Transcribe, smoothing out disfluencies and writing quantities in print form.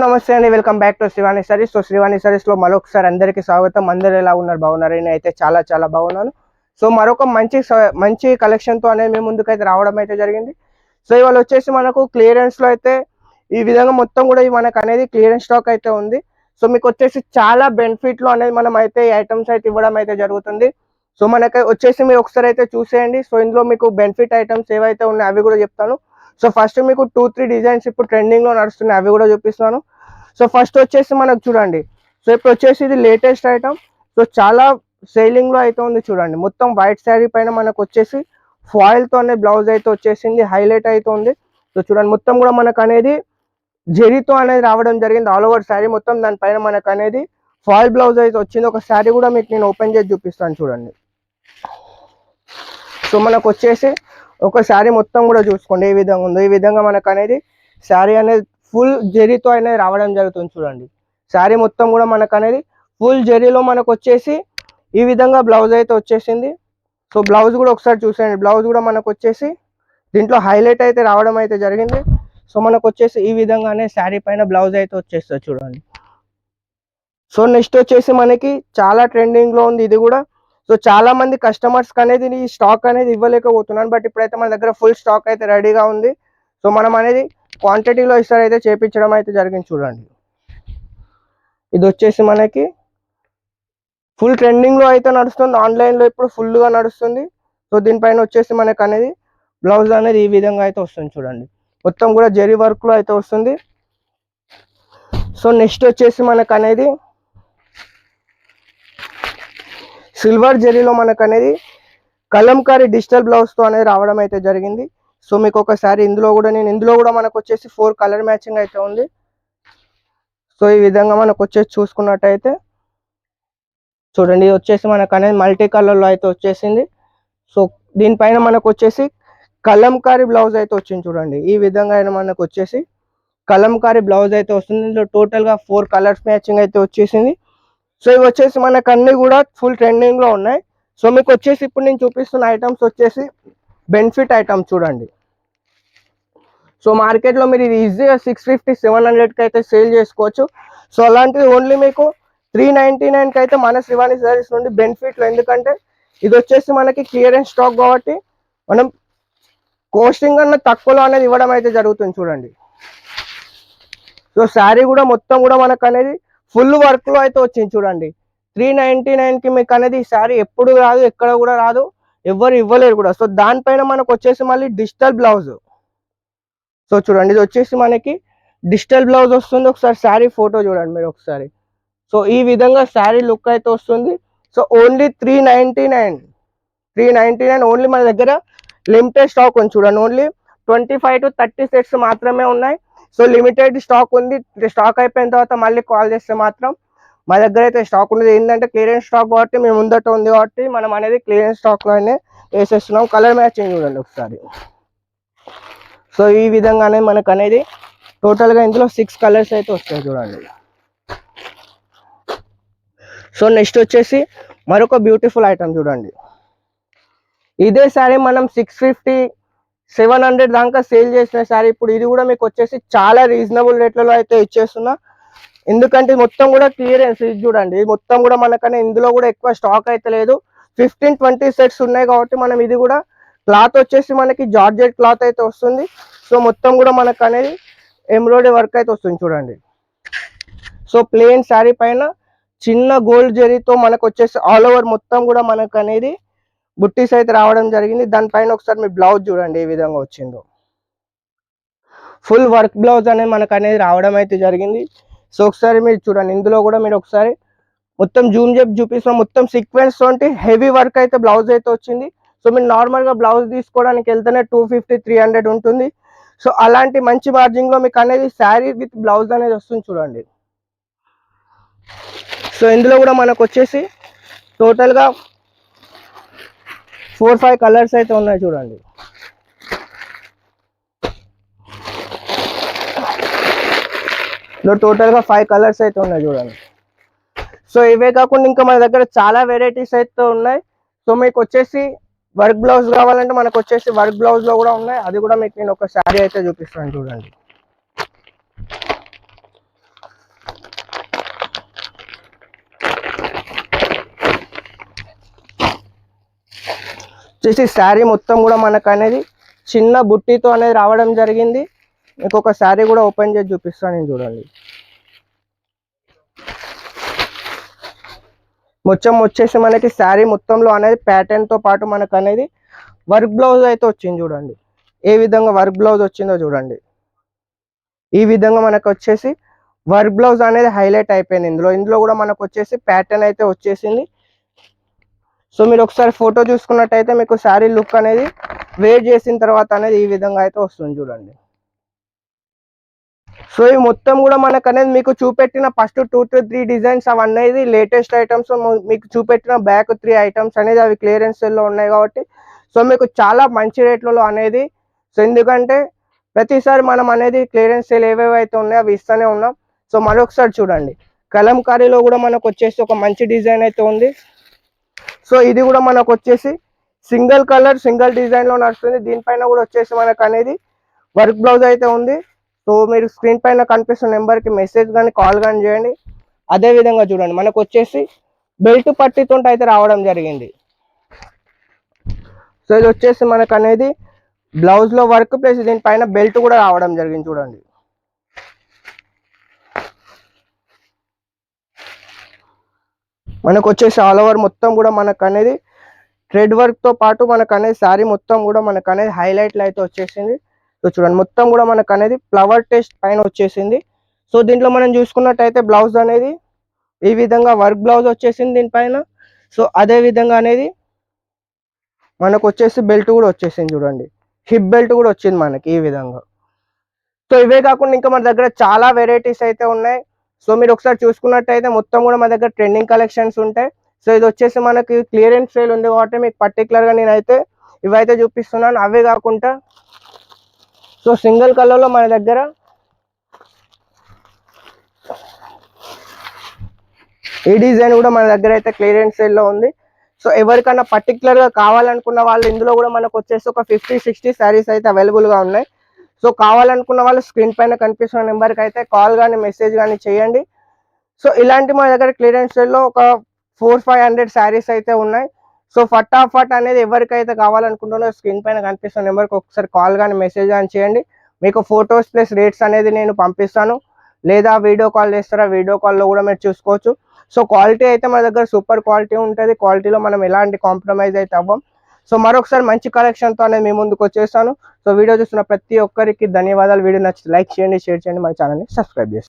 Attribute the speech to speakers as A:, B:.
A: నమస్తే అండి, welcome back to Srivani saris. So Srivani saris లో మరొకసారి అందరికీ స్వాగతం. అందరు ఎలా ఉన్నారు, బాగున్నారు? నేను అయితే చాలా బాగున్నాను. సో మరొక మంచి కలెక్షన్ తో అనేది మేము ముందుకైతే రావడం అయితే జరిగింది. సో ఇవాళ వచ్చేసి మనకు క్లియరెన్స్ లో అయితే ఈ విధంగా మొత్తం కూడా మనకు అనేది క్లియరెన్స్ స్టాక్ అయితే ఉంది. సో మీకు వచ్చేసి చాలా బెనిఫిట్ లో అనేది మనం అయితే ఈ ఐటమ్స్ అయితే ఇవ్వడం అయితే జరుగుతుంది. సో మనకి వచ్చేసి మీరు ఒకసారి అయితే చూసేయండి. సో ఇందులో మీకు బెనిఫిట్ ఐటమ్స్ ఏవైతే ఉన్నాయో అవి కూడా చెప్తాను. సో ఫస్ట్ మీకు 2-3 డిజైన్స్ ఇప్పుడు ట్రెండింగ్ లో నడుస్తున్నాయి, అవి కూడా చూపిస్తున్నాను. సో ఫస్ట్ వచ్చేసి మనకు చూడండి. సో ఇప్పుడు వచ్చేసి ఇది లేటెస్ట్ ఐటమ్. సో చాలా సేలింగ్ లో అయితే ఉంది చూడండి. మొత్తం వైట్ శారీ పైన మనకు వచ్చేసి ఫాయిల్ తో అనే బ్లౌజ్ అయితే వచ్చేసింది, హైలైట్ అయితే ఉంది. సో చూడండి, మొత్తం కూడా మనకు అనేది జెరీతో అనేది రావడం జరిగింది. ఆల్ ఓవర్ శారీ మొత్తం దానిపైన మనకు అనేది ఫాయిల్ బ్లౌజ్ అయితే వచ్చింది. ఒక శారీ కూడా మీకు నేను ఓపెన్ చేసి చూపిస్తాను చూడండి. సో మనకు వచ్చేసి ఒక శారీ మొత్తం కూడా చూసుకోండి ఏ విధంగా ఉందో. ఈ విధంగా మనకు అనేది శారీ అనేది ఫుల్ జెరీతో అనేది రావడం జరుగుతుంది చూడండి. శారీ మొత్తం కూడా మనకు అనేది ఫుల్ జెరీలో మనకు వచ్చేసి ఈ విధంగా బ్లౌజ్ అయితే వచ్చేసింది. సో బ్లౌజ్ కూడా ఒకసారి చూసేయండి. బ్లౌజ్ కూడా మనకు వచ్చేసి దీంట్లో హైలైట్ అయితే రావడం అయితే జరిగింది. సో మనకు వచ్చేసి ఈ విధంగానే శారీ పైన బ్లౌజ్ అయితే వచ్చేస్తుంది చూడండి. సో నెక్స్ట్ వచ్చేసి మనకి చాలా ట్రెండింగ్ లో ఉంది ఇది కూడా. సో చాలా మంది కస్టమర్స్ అనేది ఈ స్టాక్ అనేది ఇవ్వలేకపోతున్నాను, బట్ ఇప్పుడైతే మన దగ్గర ఫుల్ స్టాక్ అయితే రెడీగా ఉంది. సో మనం అనేది క్వాంటిటీలో ఇస్తారు అయితే చేపించడం అయితే జరిగింది చూడండి. ఇది వచ్చేసి మనకి ఫుల్ ట్రెండింగ్ లో అయితే నడుస్తుంది, ఆన్లైన్ లో ఇప్పుడు ఫుల్ గా నడుస్తుంది. సో దీనిపైన వచ్చేసి మనకు అనేది బ్లౌజ్ అనేది ఈ విధంగా అయితే వస్తుంది చూడండి. మొత్తం కూడా జెరీ వర్క్ లో అయితే వస్తుంది. సో నెక్స్ట్ వచ్చేసి మనకు అనేది సిల్వర్ జెరీలో మనకు అనేది కలంకారీ డిజిటల్ బ్లౌజ్ తో అనేది రావడం అయితే జరిగింది. సో మీకు ఒకసారి ఇందులో కూడా మనకు వచ్చేసి 4 కలర్ మ్యాచింగ్ అయితే ఉంది. సో ఈ విధంగా మనకు వచ్చేసి చూసుకున్నట్టయితే చూడండి, ఇది వచ్చేసి మనకు అనేది మల్టీ కలర్ లో అయితే వచ్చేసింది. సో దీనిపైన మనకు వచ్చేసి కలంకారీ బ్లౌజ్ అయితే వచ్చింది చూడండి. ఈ విధంగా అయినా మనకు వచ్చేసి కలంకారీ బ్లౌజ్ అయితే వస్తుంది. ఇందులో టోటల్ గా 4 కలర్స్ మ్యాచింగ్ అయితే వచ్చేసింది. సో ఇవి వచ్చేసి మనకు అన్ని కూడా ఫుల్ ట్రెండింగ్ లో ఉన్నాయి. సో మీకు వచ్చేసి ఇప్పుడు నేను చూపిస్తున్న ఐటమ్స్ వచ్చేసి బెనిఫిట్ ఐటమ్స్ చూడండి. సో మార్కెట్లో మీరు ఇది ఈజీగా 650-700కి అయితే సేల్ చేసుకోవచ్చు. సో అలాంటిది ఓన్లీ మీకు 399కి అయితే మన శ్రీవాణి సారీస్ నుండి బెనిఫిట్లు. ఎందుకంటే ఇది వచ్చేసి మనకి క్లియరెన్స్ స్టాక్ కాబట్టి మనం కోస్టింగ్ అన్న తక్కువలో అనేది ఇవ్వడం అయితే జరుగుతుంది చూడండి. సో శారీ కూడా మొత్తం కూడా మనకు అనేది ఫుల్ వర్క్ లో అయితే వచ్చింది చూడండి. 399కి మీకు అనేది ఈ శారీ ఎప్పుడు రాదు, ఎక్కడ కూడా రాదు, ఎవరు ఇవ్వలేరు కూడా. సో దానిపైన మనకు వచ్చేసి మళ్ళీ డిజిటల్ బ్లౌజ్. సో చూడండి, ఇది వచ్చేసి మనకి డిజిటల్ బ్లౌజ్ వస్తుంది. ఒకసారి శారీ ఫోటో చూడండి మీరు ఒకసారి. సో ఈ విధంగా శారీ లుక్ అయితే వస్తుంది. సో ఓన్లీ 399 ఓన్లీ మన దగ్గర లిమిటెడ్ స్టాక్ ఉంది చూడండి. ఓన్లీ 25-30 సెట్స్ మాత్రమే ఉన్నాయి. సో లిమిటెడ్ స్టాక్ ఉంది. స్టాక్ అయిపోయిన తర్వాత మళ్ళీ కాల్ చేస్తే మాత్రం మా దగ్గర అయితే స్టాక్ ఉండదు. ఏంటంటే క్లియరెన్స్ స్టాక్ కాబట్టి మేము ముందట ఉంది కాబట్టి మనం అనేది క్లియరెన్స్ స్టాక్ లోనే వేసేస్తున్నాం. కలర్ మ్యాచింగ్ చూడండి ఒకసారి. సో ఈ విధంగానే మనకు అనేది టోటల్ గా ఇందులో 6 కలర్స్ అయితే వస్తాయి చూడండి. సో నెక్స్ట్ వచ్చేసి మరొక బ్యూటిఫుల్ ఐటమ్ చూడండి. ఇదే సారీ మనం 650-700 దాకా సేల్ చేసిన శారీ ఇప్పుడు ఇది కూడా మీకు వచ్చేసి చాలా రీజనబుల్ రేట్లలో అయితే ఇచ్చేస్తున్నా. ఎందుకంటే మొత్తం కూడా క్లియరెన్స్. ఇది చూడండి, ఇది మొత్తం కూడా మనకనే ఇందులో కూడా ఎక్కువ స్టాక్ అయితే లేదు. 15-20 సెట్స్ ఉన్నాయి కాబట్టి మనం ఇది కూడా క్లాత్ వచ్చేసి మనకి జార్జెట్ క్లాత్ అయితే వస్తుంది. సో మొత్తం కూడా మనకు అనేది ఎంబ్రాయిడరీ వర్క్ అయితే వస్తుంది చూడండి. సో ప్లెయిన్ శారీ పైన చిన్న గోల్డ్ జెరీతో మనకు వచ్చేసి ఆల్ ఓవర్ మొత్తం కూడా మనకు అనేది బుట్టీస్ అయితే రావడం జరిగింది. దానిపైన ఒకసారి మీ బ్లౌజ్ చూడండి ఏ విధంగా వచ్చిందో. ఫుల్ వర్క్ బ్లౌజ్ అనేది మనకు అనేది రావడం అయితే జరిగింది. సో ఒకసారి మీరు చూడండి, ఇందులో కూడా మీరు ఒకసారి మొత్తం జూమ్ చేసి చూపిస్తాం. మొత్తం సీక్వెన్స్ తోటి హెవీ వర్క్ అయితే బ్లౌజ్ అయితే వచ్చింది. సో మీరు నార్మల్ గా బ్లౌజ్ తీసుకోవడానికి వెళ్తేనే 250-300 ఉంటుంది. సో అలాంటి మంచి మార్జిన్ లో మీకు అనేది శారీ విత్ బ్లౌజ్ అనేది వస్తుంది చూడండి. సో ఇందులో కూడా మనకు వచ్చేసి టోటల్ గా 4-5 కలర్స్ అయితే ఉన్నాయి చూడండి. టోటల్ గా 5 కలర్స్ అయితే ఉన్నాయి చూడండి. సో ఇవే కాకుండా ఇంకా మన దగ్గర చాలా వెరైటీస్ అయితే ఉన్నాయి. సో మీకు వచ్చేసి వర్క్ బ్లౌజ్ కావాలంటే మనకు వచ్చేసి వర్క్ బ్లౌజ్ లో కూడా ఉన్నాయి. అది కూడా మీకు నేను ఒక శారీ అయితే చూపిస్తాను చూడండి. వచ్చేసి శారీ మొత్తం కూడా మనకు అనేది చిన్న బుట్టితో అనేది రావడం జరిగింది. మీకు ఒక శారీ కూడా ఓపెన్ చేసి చూపిస్తాను నేను, చూడండి. మొత్తం వచ్చేసి మనకి శారీ మొత్తంలో అనేది ప్యాటర్న్ తో పాటు మనకు అనేది వర్క్ బ్లౌజ్ అయితే వచ్చింది. చూడండి ఏ విధంగా వర్క్ బ్లౌజ్ వచ్చిందో చూడండి. ఈ విధంగా మనకు వచ్చేసి వర్క్ బ్లౌజ్ అనేది హైలైట్ అయిపోయింది. ఇందులో కూడా మనకు వచ్చేసి ప్యాటర్న్ అయితే వచ్చేసింది. సో మీరు ఒకసారి ఫోటో చూసుకున్నట్టయితే మీకు శారీ లుక్ అనేది వేర్ చేసిన తర్వాత అనేది ఈ విధంగా అయితే వస్తుంది. చూడండి. సో ఈ మొత్తం కూడా మనకు అనేది మీకు చూపెట్టిన ఫస్ట్ 2 to 3 డిజైన్స్ అవన్నీ లేటెస్ట్ ఐటమ్స్. మీకు చూపెట్టిన బ్యాక్ 3 ఐటమ్స్ అనేది అవి క్లియరెన్స్ సేల్ లో ఉన్నాయి కాబట్టి సో మీకు చాలా మంచి రేట్లలో అనేది. సో ఎందుకంటే ప్రతిసారి మనం అనేది క్లియరెన్స్ సేల్ ఏవేవైతే ఉన్నాయో అవి ఇస్తూనే ఉన్నాం. సో మరొకసారి చూడండి, కలంకారీలో కూడా మనకు వచ్చేసి ఒక మంచి డిజైన్ అయితే ఉంది. సో ఇది కూడా మనకు వచ్చేసి సింగిల్ కలర్ సింగిల్ డిజైన్ లో నడుస్తుంది. దీనిపైన కూడా వచ్చేసి మనకు అనేది వర్క్ బ్లౌజ్ అయితే ఉంది. సో మీరు స్క్రీన్ పైన కనిపిస్తున్న నెంబర్కి మెసేజ్ కానీ కాల్ కానీ చేయండి. అదే విధంగా చూడండి, మనకు వచ్చేసి బెల్ట్ పట్టితో అయితే రావడం జరిగింది. సో ఇది వచ్చేసి మనకు అనేది బ్లౌజ్ లో వర్క్ ప్లస్ దీనిపైన బెల్ట్ కూడా రావడం జరిగింది. చూడండి. మనకు వచ్చేసి ఆల్ ఓవర్ మొత్తం కూడా మనకు అనేది థ్రెడ్ వర్క్ తో పాటు మనకు అనేది శారీ మొత్తం కూడా మనకు అనేది హైలైట్లు అయితే వచ్చేసింది. సో చూడండి, మొత్తం కూడా మనకు అనేది ఫ్లవర్ టెస్ట్ పైన వచ్చేసింది. సో దీంట్లో మనం చూసుకున్నట్టయితే బ్లౌజ్ అనేది ఈ విధంగా వర్క్ బ్లౌజ్ వచ్చేసింది దీనిపైన. సో అదే విధంగా అనేది మనకు వచ్చేసి బెల్ట్ కూడా వచ్చేసింది. చూడండి, హిప్ బెల్ట్ కూడా వచ్చింది మనకి ఈ విధంగా. సో ఇవే కాకుండా ఇంకా మన దగ్గర చాలా వెరైటీస్ అయితే ఉన్నాయి. సో మీరు ఒకసారి చూసుకున్నట్టయితే మొత్తం కూడా మన దగ్గర ట్రెండింగ్ కలెక్షన్స్ ఉంటాయి. సో ఇది వచ్చేసి మనకి క్లియరెన్స్ సేల్ ఉంది కాబట్టి మీకు పర్టికులర్ గా నేనైతే ఇవైతే చూపిస్తున్నాను. అవే కాకుండా సో సింగిల్ కలర్ లో మన దగ్గర ఈ డిజైన్ కూడా మన దగ్గర అయితే క్లియరెన్స్ సేల్ లో ఉంది. సో ఎవరికైనా పర్టికులర్ గా కావాలనుకున్న వాళ్ళు ఇందులో కూడా మనకు వచ్చేసి ఒక 50-60 శారీస్ అయితే అవైలబుల్ గా ఉన్నాయి. సో కావాలనుకున్న వాళ్ళు స్క్రీన్ పైన కనిపిస్తున్న నెంబర్కి అయితే కాల్ కానీ మెసేజ్ కానీ చేయండి. సో ఇలాంటి మన దగ్గర క్లియరెన్స్ సేల్ లో ఒక 400-500 శారీస్ అయితే ఉన్నాయి. సో ఫటాఫట్ అనేది ఎవరికైతే కావాలనుకుంటున్నారో స్క్రీన్ పైన కనిపిస్తున్న నెంబర్కి ఒకసారి కాల్ కానీ మెసేజ్ కానీ చేయండి. మీకు ఫొటోస్ ప్లస్ రేట్స్ అనేది నేను పంపిస్తాను. లేదా వీడియో కాల్ చేస్తారా, వీడియో కాల్లో కూడా మీరు చూసుకోవచ్చు. సో క్వాలిటీ అయితే మన దగ్గర సూపర్ క్వాలిటీ ఉంటుంది. క్వాలిటీలో మనం ఎలాంటి కాంప్రమైజ్ అయితే అవ్వం. సో మరొకసారి మంచి కలెక్షన్తో అనేది మీ ముందుకు వచ్చేస్తాను. సో వీడియో చూస్తున్న ప్రతి ఒక్కరికి ధన్యవాదాలు. వీడియో నచ్చితే లైక్ చేయండి, షేర్ చేయండి, మన ఛానల్ని సబ్స్క్రైబ్ చేయండి.